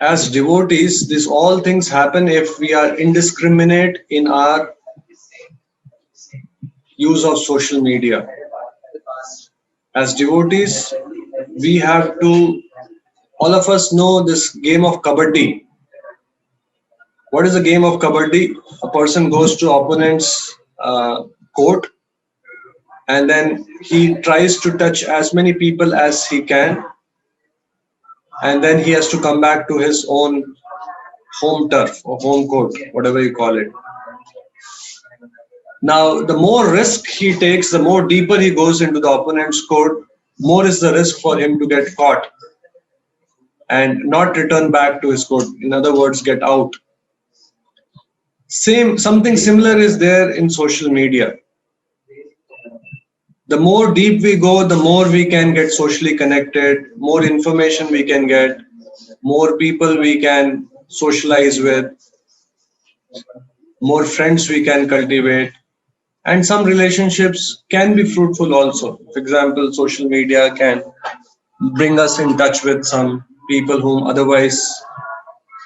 As devotees, these all things happen if we are indiscriminate in our use of social media. As devotees, we have to, all of us know this game of kabaddi. What is the game of kabaddi? A person goes to opponent's court, and then he tries to touch as many people as he can, and then he has to come back to his own home turf or home court, whatever you call it. Now, the more risk he takes, the more deeper he goes into the opponent's court, more is the risk for him to get caught and not return back to his court. In other words, get out. Something similar is there in social media. The more deep we go, the more we can get socially connected, more information we can get, more people we can socialize with, more friends we can cultivate, and some relationships can be fruitful also. For example, social media can bring us in touch with some people whom otherwise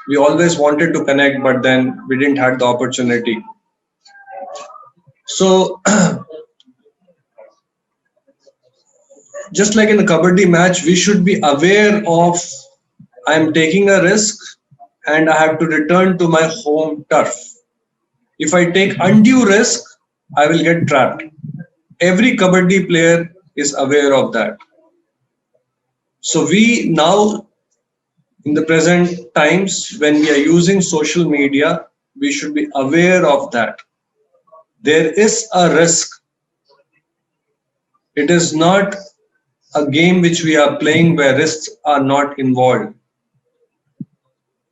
we always wanted to connect, but then we didn't have the opportunity. So just like in the kabaddi match, we should be aware of, I'm taking a risk and I have to return to my home turf. If I take undue risk, I will get trapped. Every kabaddi player is aware of that. So we now, in the present times, when we are using social media, we should be aware of that. There is a risk. It is not a game which we are playing where risks are not involved.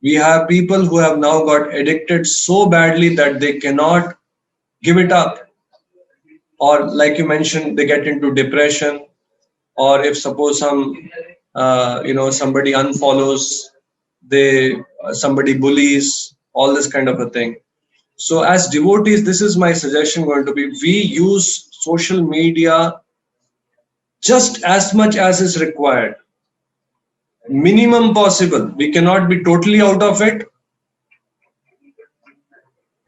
We have people who have now got addicted so badly that they cannot give it up. Or like you mentioned, they get into depression, or if suppose somebody unfollows, somebody bullies, all this kind of a thing. So as devotees, this is my suggestion going to be, we use social media just as much as is required, minimum possible. We cannot be totally out of it.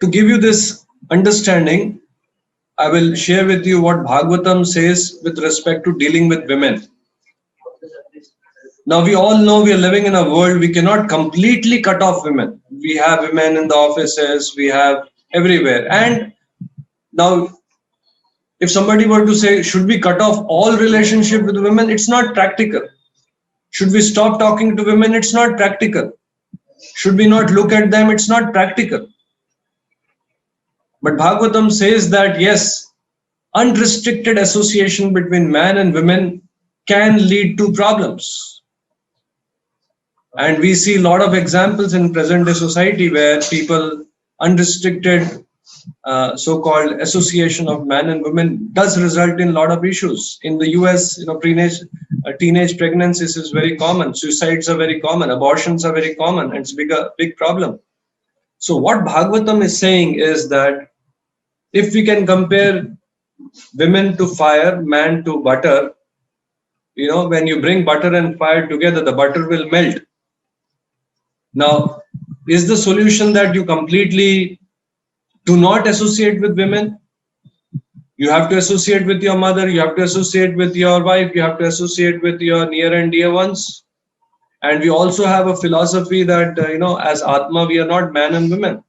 To give you this understanding, I will share with you what Bhagavatam says with respect to dealing with women. Now we all know we are living in a world, we cannot completely cut off women. We have women in the offices, we have everywhere. And now if somebody were to say, should we cut off all relationship with women? It's not practical. Should we stop talking to women? It's not practical. Should we not look at them? It's not practical. But Bhagavatam says that yes, unrestricted association between man and women can lead to problems. And we see a lot of examples in present day society where people unrestricted so-called association of man and women does result in a lot of issues. In the US, teenage pregnancies is very common, suicides are very common, abortions are very common, and it's a big problem. So what Bhagavatam is saying is that if we can compare women to fire, man to butter, when you bring butter and fire together, the butter will melt. Now, is the solution that you completely do not associate with women? You have to associate with your mother, you have to associate with your wife, you have to associate with your near and dear ones. And we also have a philosophy that, as Atma, we are not man and women.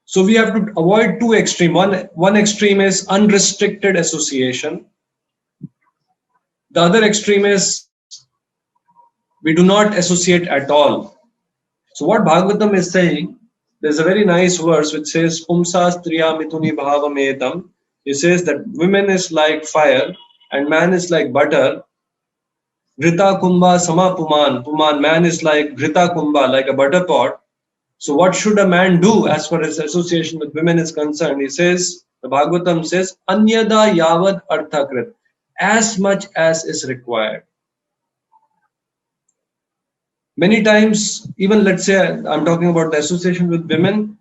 So we have to avoid two extremes. One extreme is unrestricted association. The other extreme is we do not associate at all. So what Bhagavatam is saying, there's a very nice verse which says, Pumsa striya mithuni bhavametam. It says that women is like fire and man is like butter. Grita kumbha sama puman. Puman, man is like grita kumbha, like a butter pot. So what should a man do as far as association with women is concerned? He says, the Bhagavatam says, Anyada yavad arthakrit, as much as is required. Many times, even let's say I'm talking about the association with women,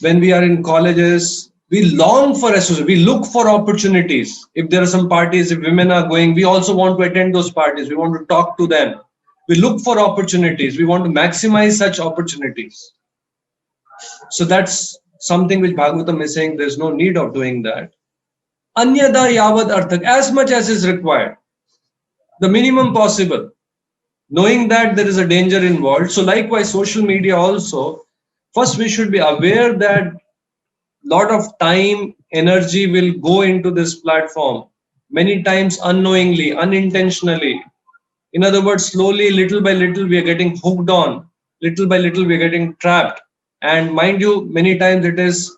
when we are in colleges, we long for association, we look for opportunities. If there are some parties, if women are going, we also want to attend those parties, we want to talk to them. We look for opportunities. We want to maximize such opportunities. So that's something which Bhagavatam is saying there's no need of doing that. Anyada yavad arthak, as much as is required, the minimum possible, knowing that there is a danger involved. So likewise, social media also, first we should be aware that lot of time, energy will go into this platform, many times unknowingly, unintentionally. In other words, slowly, little by little, we are getting hooked on. Little by little, we are getting trapped. And mind you, many times it is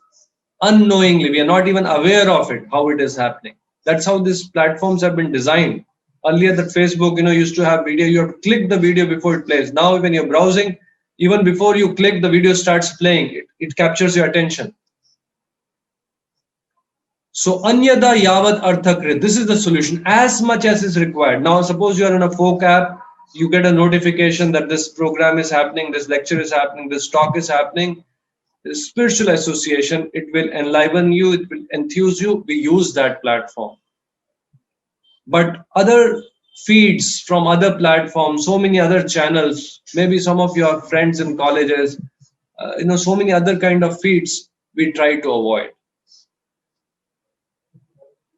unknowingly. We are not even aware of it, how it is happening. That's how these platforms have been designed. Earlier, that Facebook, used to have video. You have to click the video before it plays. Now, when you're browsing, even before you click, the video starts playing. It captures your attention. So anyada yavad arthakrit, this is the solution, as much as is required. Now suppose you are in a folk app, you get a notification that this program is happening, this lecture is happening, this talk is happening. This spiritual association, it will enliven you, it will enthuse you. We use that platform. But other feeds from other platforms, so many other channels, maybe some of your friends in colleges, so many other kind of feeds we try to avoid.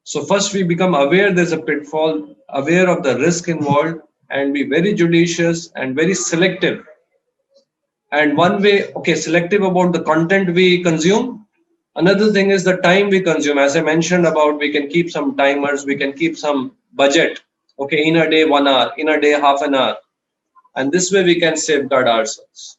So first we become aware there's a pitfall, aware of the risk involved, and be very judicious and very selective. And one way, selective about the content we consume. Another thing is the time we consume. As I mentioned about, we can keep some timers, we can keep some budget. In a day, 1 hour, in a day, half an hour. And this way we can safeguard ourselves.